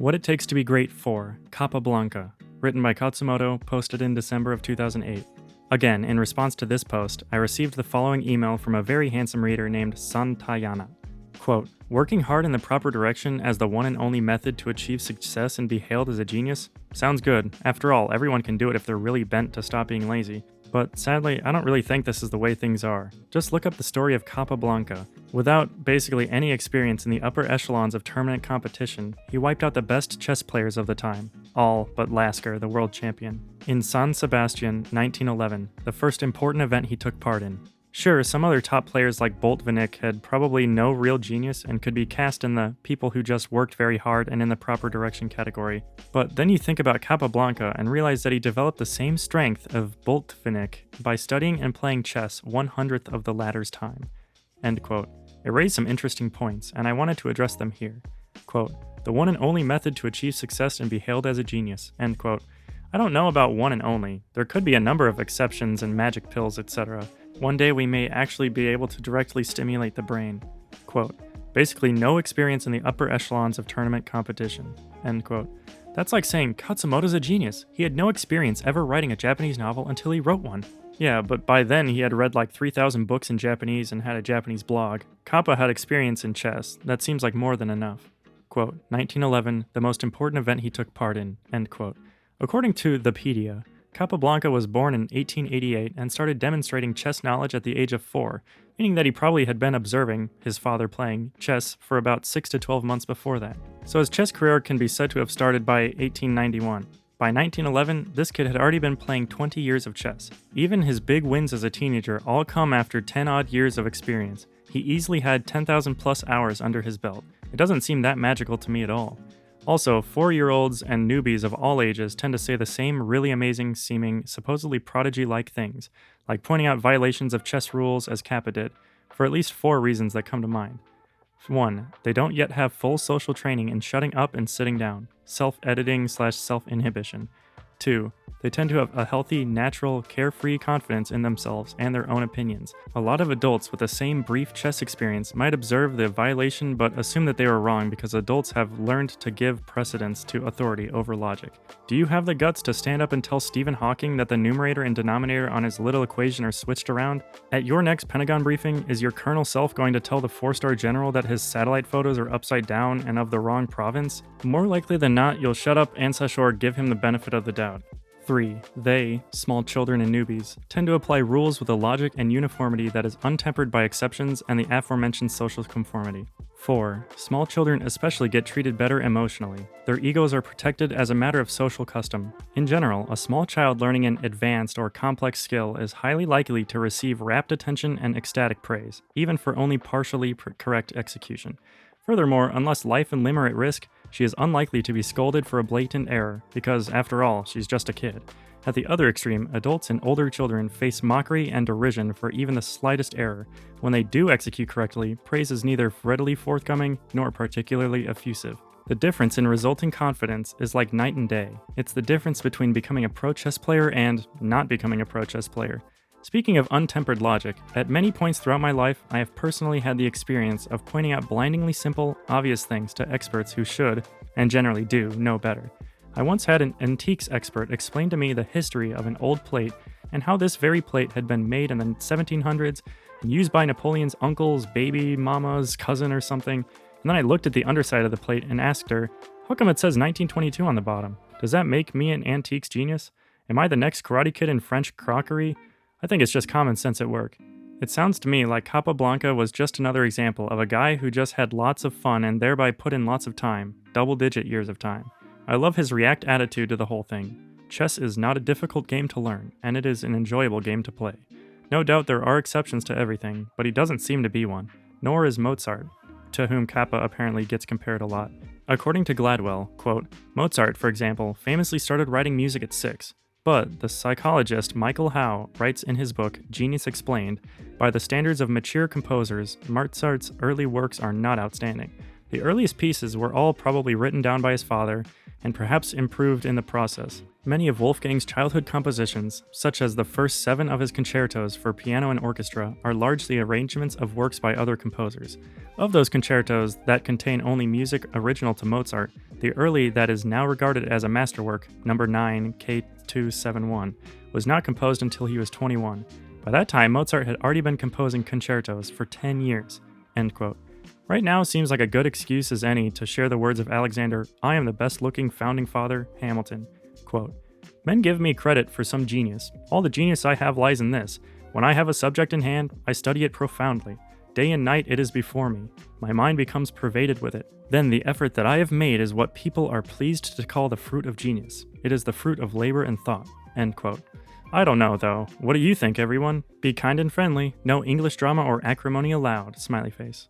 What It Takes to Be Great 4, Capablanca, written by Khatzumoto, posted in December of 2008. Again, in response to this post, I received the following email from a very handsome reader named Santayana. Quote, working hard in the proper direction as the one and only method to achieve success and be hailed as a genius? Sounds good. After all, everyone can do it if they're really bent to stop being lazy. But sadly, I don't really think this is the way things are. Just look up the story of Capablanca. Without basically any experience in the upper echelons of tournament competition, he wiped out the best chess players of the time. All but Lasker, the world champion. In San Sebastian, 1911, the first important event he took part in. Sure, some other top players like Boltvinnik had probably no real genius and could be cast in the people who just worked very hard and in the proper direction category. But then you think about Capablanca and realize that he developed the same strength of Boltvinnik by studying and playing chess 1/100th of the latter's time. End quote. It raised some interesting points, and I wanted to address them here. Quote, the one and only method to achieve success and be hailed as a genius. End quote. I don't know about one and only. There could be a number of exceptions and magic pills, etc. One day we may actually be able to directly stimulate the brain. Quote, basically no experience in the upper echelons of tournament competition. End quote. That's like saying Khatzumoto's a genius. He had no experience ever writing a Japanese novel until he wrote one. Yeah, but by then he had read like 3,000 books in Japanese and had a Japanese blog. Kappa had experience in chess. That seems like more than enough. Quote, 1911, the most important event he took part in. End quote. According to Wikipedia, Capablanca was born in 1888 and started demonstrating chess knowledge at the age of 4, meaning that he probably had been observing his father playing chess for about 6 to 12 months before that. So his chess career can be said to have started by 1891. By 1911, this kid had already been playing 20 years of chess. Even his big wins as a teenager all come after 10-odd years of experience. He easily had 10,000 plus hours under his belt. It doesn't seem that magical to me at all. Also, 4-year-olds and newbies of all ages tend to say the same really amazing seeming, supposedly prodigy-like things, like pointing out violations of chess rules as Kappa did, for at least 4 reasons that come to mind. 1. They don't yet have full social training in shutting up and sitting down, self-editing/self-inhibition. 2. They tend to have a healthy, natural, carefree confidence in themselves and their own opinions. A lot of adults with the same brief chess experience might observe the violation but assume that they were wrong because adults have learned to give precedence to authority over logic. Do you have the guts to stand up and tell Stephen Hawking that the numerator and denominator on his little equation are switched around? At your next Pentagon briefing, is your colonel self going to tell the 4-star general that his satellite photos are upside down and of the wrong province? More likely than not, you'll shut up and / give him the benefit of the doubt. 3. They, small children and newbies, tend to apply rules with a logic and uniformity that is untempered by exceptions and the aforementioned social conformity. 4. Small children especially get treated better emotionally. Their egos are protected as a matter of social custom. In general, a small child learning an advanced or complex skill is highly likely to receive rapt attention and ecstatic praise, even for only partially correct execution. Furthermore, unless life and limb are at risk, she is unlikely to be scolded for a blatant error, because, after all, she's just a kid. At the other extreme, adults and older children face mockery and derision for even the slightest error. When they do execute correctly, praise is neither readily forthcoming nor particularly effusive. The difference in resulting confidence is like night and day. It's the difference between becoming a pro chess player and not becoming a pro chess player. Speaking of untempered logic, at many points throughout my life, I have personally had the experience of pointing out blindingly simple, obvious things to experts who should, and generally do, know better. I once had an antiques expert explain to me the history of an old plate and how this very plate had been made in the 1700s and used by Napoleon's uncle's baby mama's cousin or something, and then I looked at the underside of the plate and asked her, how come it says 1922 on the bottom? Does that make me an antiques genius? Am I the next Karate Kid in French crockery? I think it's just common sense at work. It sounds to me like Capablanca was just another example of a guy who just had lots of fun and thereby put in lots of time, double-digit years of time. I love his react attitude to the whole thing. Chess is not a difficult game to learn, and it is an enjoyable game to play. No doubt there are exceptions to everything, but he doesn't seem to be one. Nor is Mozart, to whom Kappa apparently gets compared a lot. According to Gladwell, quote, Mozart, for example, famously started writing music at 6. But the psychologist Michael Howe writes in his book, Genius Explained, by the standards of mature composers, Mozart's early works are not outstanding. The earliest pieces were all probably written down by his father, and perhaps improved in the process. Many of Wolfgang's childhood compositions, such as the first 7 of his concertos for piano and orchestra, are largely arrangements of works by other composers. Of those concertos that contain only music original to Mozart, the early that is now regarded as a masterwork, number 9 K271, was not composed until he was 21. By that time, Mozart had already been composing concertos for 10 years. End quote. Right now seems like a good excuse as any to share the words of Alexander, "I am the best-looking founding father, Hamilton." Quote, "Men give me credit for some genius. All the genius I have lies in this. When I have a subject in hand, I study it profoundly. Day and night it is before me. My mind becomes pervaded with it. Then the effort that I have made is what people are pleased to call the fruit of genius. It is the fruit of labor and thought." End quote. I don't know, though. What do you think, everyone? Be kind and friendly. No English drama or acrimony allowed. Smiley face.